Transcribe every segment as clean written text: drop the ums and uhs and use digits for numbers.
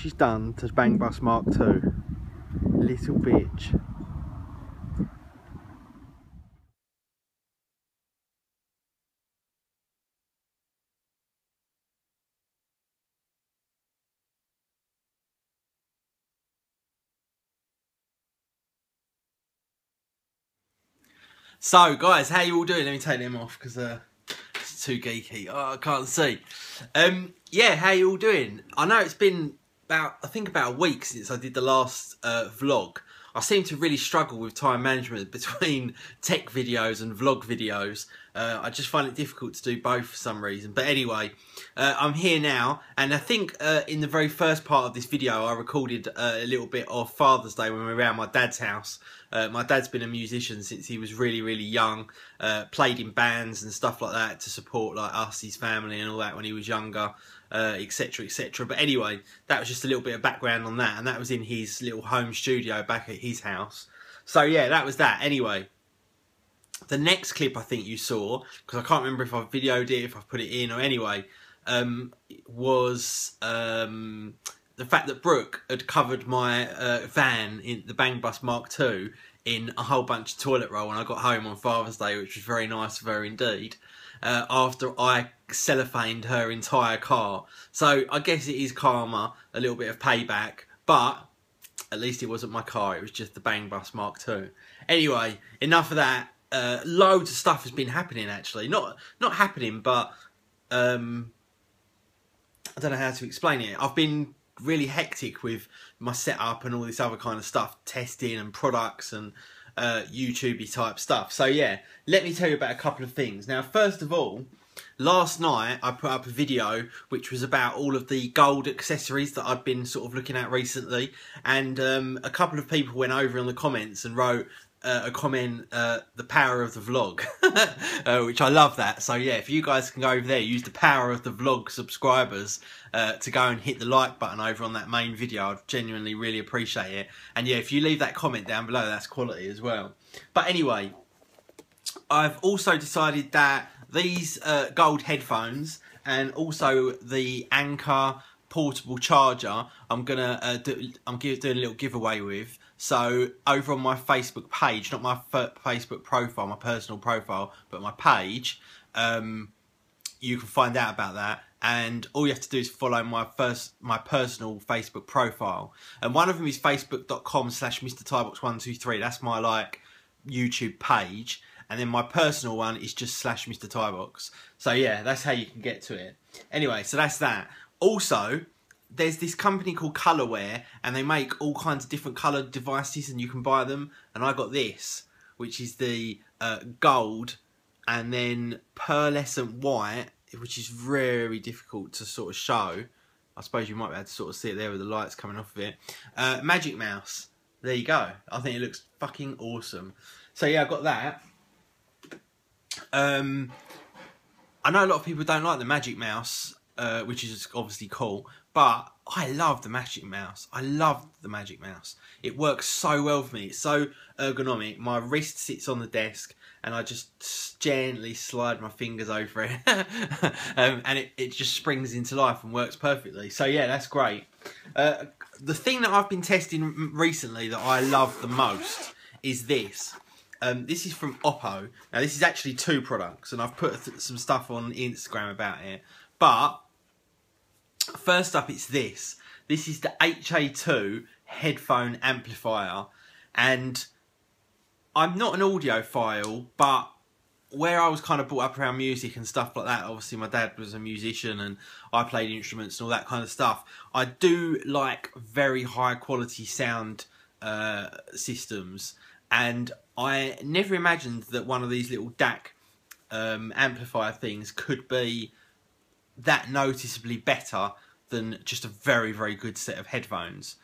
she's done to Bang Bus Mark II. Little bitch. So guys, how you all doing? Let me take them off because it's too geeky. Oh, I can't see. Yeah, how you all doing? I know it's been about a week since I did the last vlog. I seem to really struggle with time management between tech videos and vlog videos. I just find it difficult to do both for some reason. But anyway, I'm here now, and I think in the very first part of this video I recorded a little bit of Father's Day when we were around my dad's house. My dad's been a musician since he was really young, played in bands and stuff like that to support like us, his family and all that when he was younger, etc, etc. But anyway, that was just a little bit of background on that, and that was in his little home studio back at his house. So yeah, that was that. Anyway, the next clip I think you saw, because I can't remember if I videoed it, if I put it in, or anyway, was the fact that Brooke had covered my van in the Bang Bus Mark II in a whole bunch of toilet roll when I got home on Father's Day, which was very nice of her indeed, after I cellophaned her entire car. So I guess it is karma, a little bit of payback, but at least it wasn't my car, it was just the Bang Bus Mark II. Anyway, enough of that. Loads of stuff has been happening actually. Not happening, but I don't know how to explain it. I've been really hectic with my setup and all this other kind of stuff, testing and products and YouTubey type stuff. So yeah, let me tell you about a couple of things. Now, first of all, last night I put up a video which was about all of the gold accessories that I've been sort of looking at recently, and a couple of people went over in the comments and wrote a comment, the power of the vlog, which I love that. So yeah, if you guys can go over there, use the power of the vlog subscribers to go and hit the like button over on that main video, I'd genuinely really appreciate it. And yeah, if you leave that comment down below, that's quality as well. But anyway, I've also decided that these gold headphones and also the Anker portable charger I'm doing a little giveaway with. So over on my Facebook page, not my Facebook profile, my personal profile, but my page, you can find out about that. And all you have to do is follow my personal Facebook profile. And one of them is facebook.com/MrTybox123. That's my like YouTube page. And then my personal one is just /Mr Tybox. So yeah, that's how you can get to it. Anyway, so that's that. Also, there's this company called Colourware, and they make all kinds of different coloured devices, and you can buy them. And I got this, which is the gold and then pearlescent white, which is very difficult to sort of show. I suppose you might be able to sort of see it there with the lights coming off of it. Magic Mouse. There you go. I think it looks fucking awesome. So yeah, I got that. I know a lot of people don't like the Magic Mouse, which is obviously cool, but I love the Magic Mouse. I love the Magic Mouse. It works so well for me. It's so ergonomic. My wrist sits on the desk and I just gently slide my fingers over it and it just springs into life and works perfectly. So yeah, that's great. The thing that I've been testing recently that I love the most is this. This is from Oppo. Now this is actually two products, and I've put some stuff on Instagram about it. But first up, it's this. This is the HA2 headphone amplifier, and I'm not an audiophile, but where I was kind of brought up around music and stuff like that, obviously my dad was a musician and I played instruments and all that kind of stuff, I do like very high quality sound systems, and I never imagined that one of these little DAC amplifier things could be that noticeably better than just a very good set of headphones.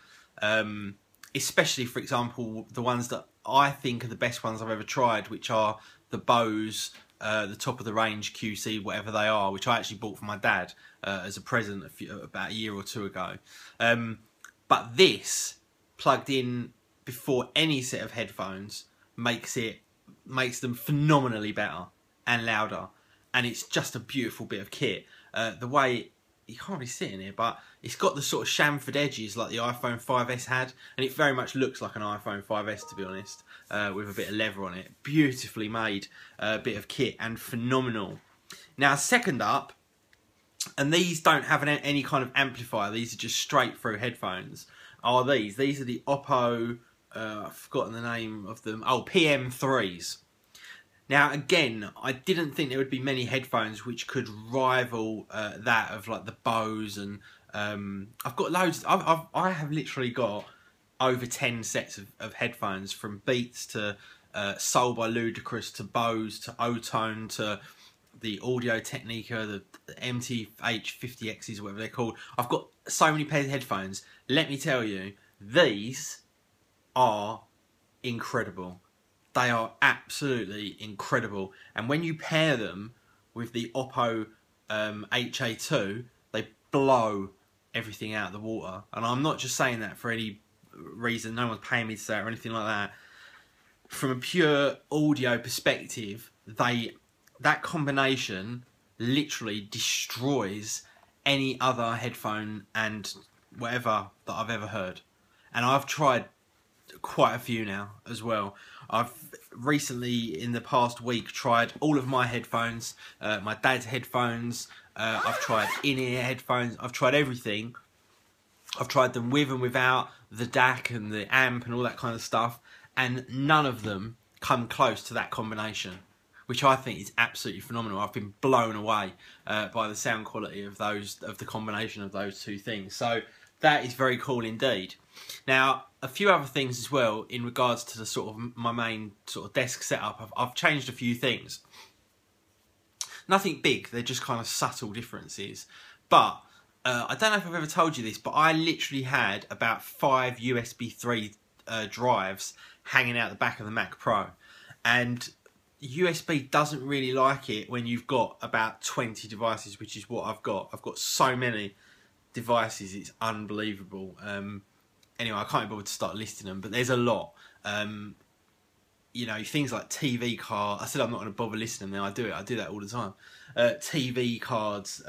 Especially, for example, the ones that I think are the best ones I've ever tried, which are the Bose, the top of the range QC, whatever they are, which I actually bought for my dad as a present about a year or two ago. But this, plugged in before any set of headphones, makes them phenomenally better and louder, and it's just a beautiful bit of kit. The way you can't really see it in here, but it's got the sort of chamfered edges like the iPhone 5S had, and it very much looks like an iPhone 5S, to be honest, with a bit of leather on it. Beautifully made bit of kit, and phenomenal. Now, second up, and these don't have any kind of amplifier, these are just straight through headphones, are these. These are the Oppo, I've forgotten the name of them, oh, PM3s. Now, again, I didn't think there would be many headphones which could rival that of like the Bose, and I've got loads. I have literally got over 10 sets of headphones, from Beats to Soul by Ludacris to Bose to Otone to the Audio Technica, the MTH50Xs, whatever they're called. I've got so many pairs of headphones. Let me tell you, these are incredible. They are absolutely incredible. And when you pair them with the Oppo HA2, they blow everything out of the water. And I'm not just saying that for any reason. No one's paying me to say it or anything like that. From a pure audio perspective, that combination literally destroys any other headphone and whatever that I've ever heard. And I've tried quite a few now as well. I've recently, in the past week, tried all of my headphones, my dad's headphones, I've tried in-ear headphones, I've tried everything. I've tried them with and without the DAC and the amp and all that kind of stuff, and none of them come close to that combination, which I think is absolutely phenomenal. I've been blown away by the sound quality of the combination of those two things. So that is very cool indeed. Now, a few other things as well in regards to the sort of my main sort of desk setup. I've changed a few things. Nothing big, they're just kind of subtle differences. But I don't know if I've ever told you this, but I literally had about 5 USB 3 drives hanging out the back of the Mac Pro. And USB doesn't really like it when you've got about 20 devices, which is what I've got. I've got so many devices, it's unbelievable. Anyway, I can't be bothered to start listing them, but there's a lot. You know, things like TV cards. I said I'm not going to bother listing them now. I do that all the time. TV cards,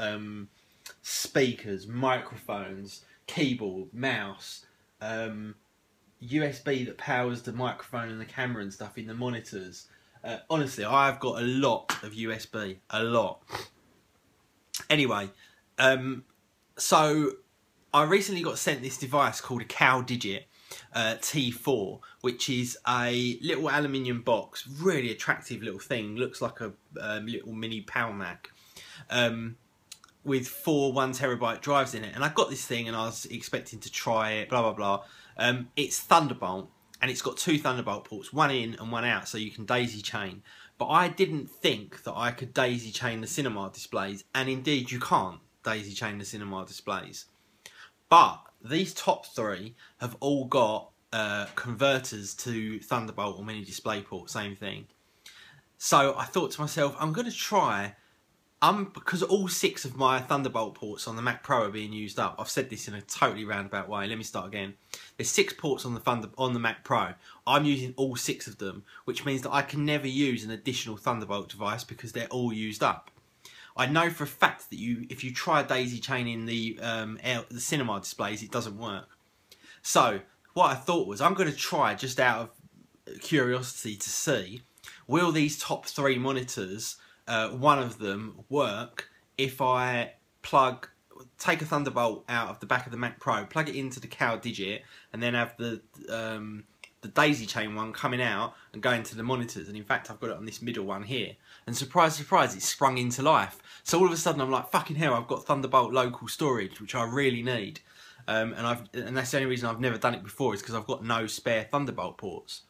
speakers, microphones, keyboard, mouse, USB that powers the microphone and the camera and stuff in the monitors. Honestly, I've got a lot of USB, a lot. Anyway, so I recently got sent this device called a CalDigit T4, which is a little aluminium box, really attractive little thing, looks like a little mini Power Mac, with 4 1TB drives in it. And I got this thing and I was expecting to try it, blah, blah, blah. It's Thunderbolt, and it's got 2 Thunderbolt ports, one in and one out, so you can daisy chain. But I didn't think that I could daisy chain the cinema displays, and indeed you can't daisy chain the cinema displays. But these top 3 have all got converters to Thunderbolt or mini DisplayPort, same thing. So I thought to myself, I'm going to try, because all 6 of my Thunderbolt ports on the Mac Pro are being used up. I've said this in a totally roundabout way. Let me start again. There's 6 ports on the Mac Pro. I'm using all 6 of them, which means that I can never use an additional Thunderbolt device because they're all used up. I know for a fact that if you try daisy chaining the cinema displays, it doesn't work. So what I thought was, I'm going to try, just out of curiosity, to see, will these top 3 monitors, one of them, work if I take a Thunderbolt out of the back of the Mac Pro, plug it into the CalDigit, and then have the daisy chain one coming out and going to the monitors. And in fact, I've got it on this middle one here, and surprise, surprise, it's sprung into life. So all of a sudden I'm like, fucking hell, I've got Thunderbolt local storage, which I really need. And that's the only reason I've never done it before, is because I've got no spare Thunderbolt ports.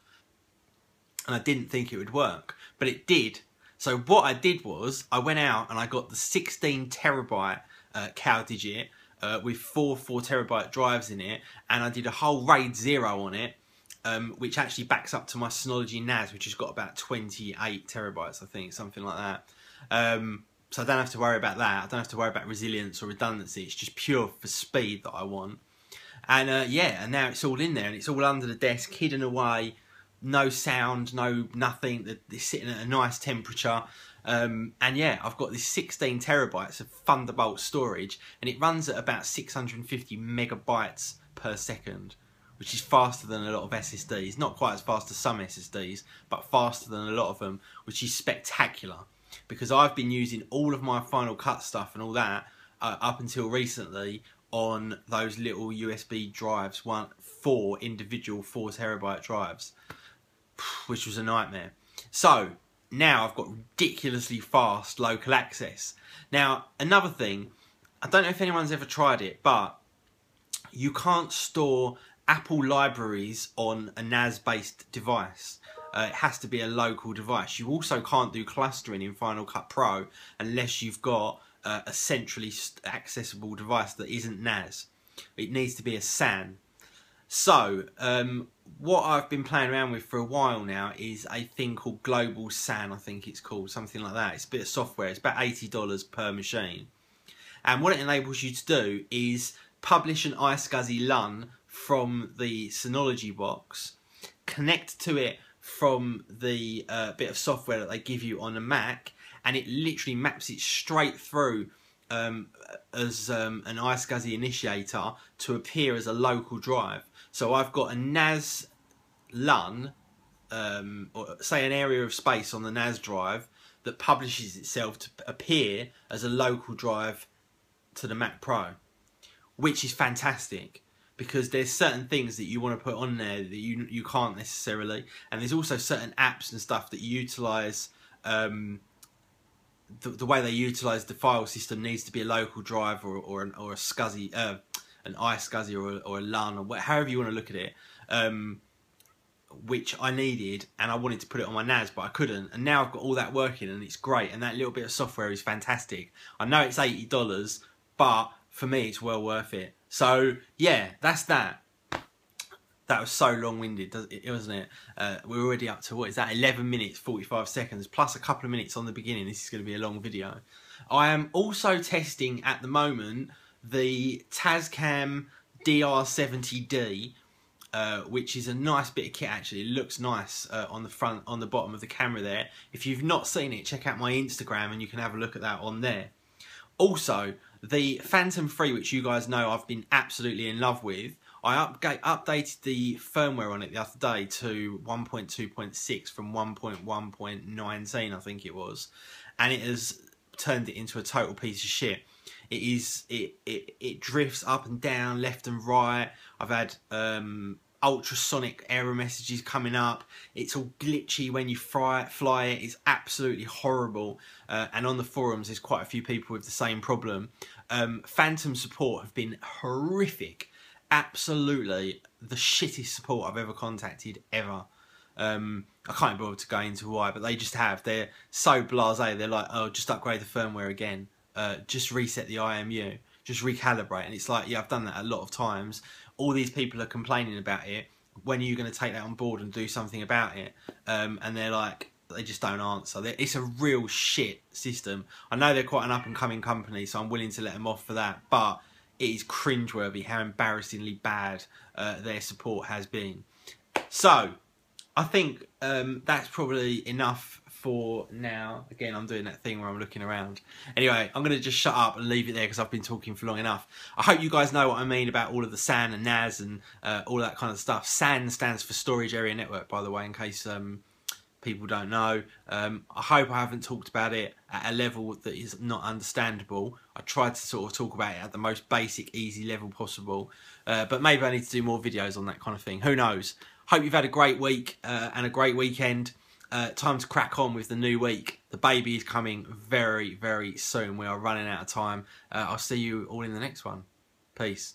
And I didn't think it would work, but it did. So what I did was, I went out and I got the 16TB CalDigit with 4 4TB drives in it, and I did a whole RAID 0 on it, which actually backs up to my Synology NAS, which has got about 28TB, I think, something like that. So I don't have to worry about that. I don't have to worry about resilience or redundancy. It's just pure for speed that I want. And yeah, and now it's all in there, and it's all under the desk, hidden away. No sound, no nothing. It's sitting at a nice temperature. And yeah, I've got this 16 terabytes of Thunderbolt storage, and it runs at about 650 megabytes per second, which is faster than a lot of SSDs. Not quite as fast as some SSDs, but faster than a lot of them, which is spectacular. Because I've been using all of my Final Cut stuff and all that up until recently on those little USB drives, 4 individual 4 terabyte drives, which was a nightmare. So now I've got ridiculously fast local access. Now, another thing, I don't know if anyone's ever tried it, but you can't store Apple libraries on a NAS-based device. It has to be a local device. You also can't do clustering in Final Cut Pro unless you've got a centrally accessible device that isn't NAS. It needs to be a SAN. So, what I've been playing around with for a while now is a thing called Global SAN, I think it's called, something like that. It's a bit of software. It's about $80 per machine. And what it enables you to do is publish an iSCSI LUN from the Synology box, connect to it from the bit of software that they give you on a Mac, and it literally maps it straight through as an iSCSI initiator to appear as a local drive. So I've got a NAS LUN, or say an area of space on the NAS drive, that publishes itself to appear as a local drive to the Mac Pro, which is fantastic. Because there's certain things that you want to put on there that you can't necessarily, and there's also certain apps and stuff that utilise the way they utilise the file system needs to be a local drive or a SCSI, an iSCSI or a LUN, or however you want to look at it, which I needed, and I wanted to put it on my NAS, but I couldn't. And now I've got all that working, and it's great. And that little bit of software is fantastic. I know it's $80, but for me, it's well worth it. So yeah, that's that. That was so long-winded, wasn't it? We're already up to, what is that, 11 minutes 45 seconds plus a couple of minutes on the beginning. This is going to be a long video. I am also testing at the moment the Tascam DR70D, which is a nice bit of kit actually. It looks nice on the front, on the bottom of the camera there. If you've not seen it, check out my Instagram and you can have a look at that on there. Also, the Phantom 3, which you guys know I've been absolutely in love with, I updated the firmware on it the other day to 1.2.6 from 1.1.19, I think it was, and it has turned it into a total piece of shit. It drifts up and down, left and right. I've had ultrasonic error messages coming up. It's all glitchy when you fly it. It's absolutely horrible. And on the forums, there's quite a few people with the same problem. Phantom support have been horrific. Absolutely the shittest support I've ever contacted, ever. I can't bother to go into why, but they just have. They're so blasé. They're like, oh, just upgrade the firmware again. Just reset the IMU. Just recalibrate. And it's like, yeah, I've done that a lot of times. All these people are complaining about it. When are you going to take that on board and do something about it? And they're like, they just don't answer. It's a real shit system. I know they're quite an up-and-coming company, so I'm willing to let them off for that. But it is cringeworthy how embarrassingly bad their support has been. So, I think that's probably enough for now. Again, I'm doing that thing where I'm looking around. Anyway, I'm going to just shut up and leave it there because I've been talking for long enough. I hope you guys know what I mean about all of the SAN and NAS and all that kind of stuff. SAN stands for Storage Area Network, by the way, in case people don't know. I hope I haven't talked about it at a level that is not understandable. I tried to sort of talk about it at the most basic, easy level possible. But maybe I need to do more videos on that kind of thing. Who knows? Hope you've had a great week and a great weekend. Time to crack on with the new week. The baby is coming very, very soon. We are running out of time. I'll see you all in the next one. Peace.